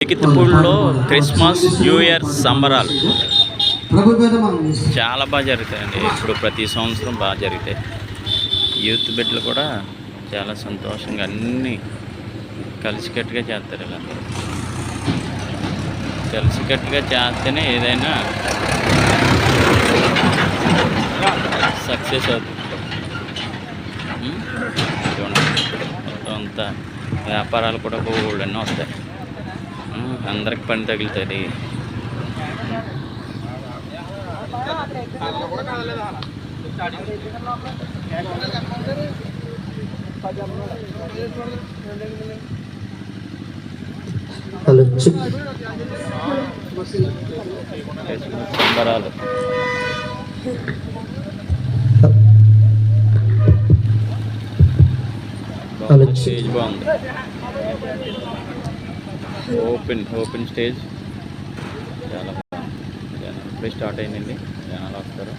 చికిత్పూడిలో Christmas new year సంబరాలు చాలా బాగా జరుగుతాయండి. ఇప్పుడు ప్రతి సంవత్సరం బాగా జరుగుతాయి. యూత్ బిడ్డలు కూడా చాలా సంతోషంగా అన్నీ కలిసికట్టుగా చేస్తారు. ఇలా కలిసికట్టుగా చేస్తేనే ఏదైనా సక్సెస్ అవుతుంది. మొత్తం అంతా వ్యాపారాలు కూడా బోల్డన్నీ వస్తాయి. అందరికి పని తగులుతుంది. సంబరాలు స్టేజ్ బాగుంది. ఓపెన్ స్టేజ్ చాలా బాగుంది. ఇప్పుడే స్టార్ట్ అయిందండి. జనాలు వస్తారు.